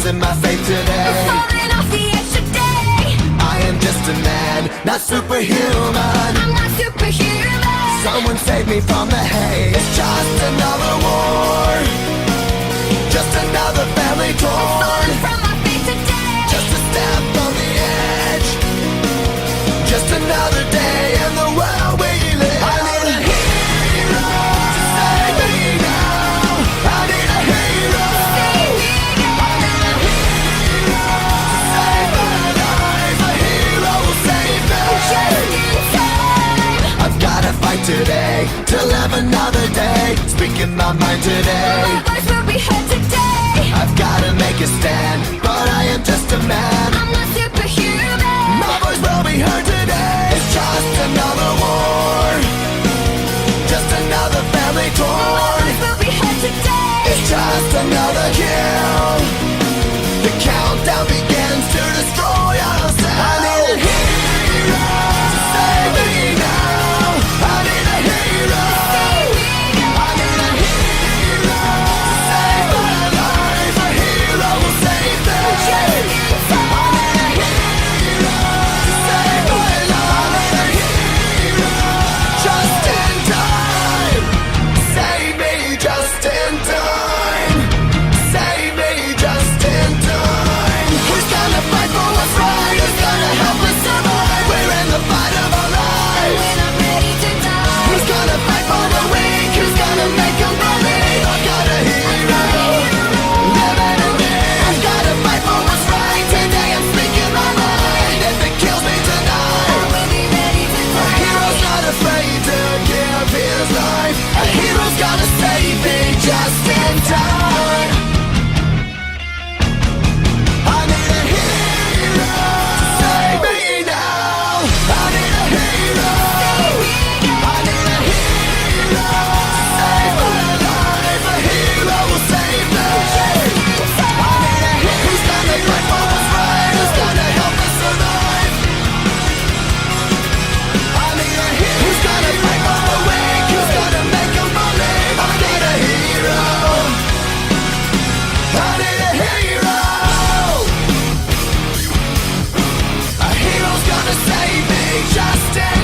losing my faith today. Falling off the edge today. I am just a man, not superhuman. I'm not superhuman. Someone save me from the hate. It's just another war, just another family torn. Falling from my faith today. Just a step on the edge, just another day in the world we live. I need a hero to save me now. I need a hero. I need a hero to save my life. A hero will save me. Just in time. I've gotta fight today to live another day. Speaking my mind today. My voice will be heard today. I've gotta make a stand, but I am just a man. I'm not superhuman. My voice will be heard today. It's just another war, just another family My torn. voice will be heard today. It's just another kill. The countdown begins to destroy ourselves. I need a hero to save me now. I need a hero. I need a hero to save my life. A hero will save me. I need a hero to save my life. I need a hero just in time. Save me just in time. Save me just in time. Who's gonna fight for what's right? Who's gonna help us survive? We're in the fight of our lives. When I'm ready to die. Who's gonna fight for the weak? Who's gonna make them believe? I've got a hero living in me. I've gotta fight for what's right. Today I'm speaking my mind. If it kills me tonight, I will be ready to a die. hero's not afraid to give his life. A hero's gonna save me just in time. I need a hero to save me now. I need a hero. I need a hero to save my life. A hero will save me. I need a hero who's gonna fight for what's right. Who's gonna help us survive. I need a hero who's gonna fight for the weak. Who's gonna make them believe. I need a hero. I need a hero. A hero's gonna save me just in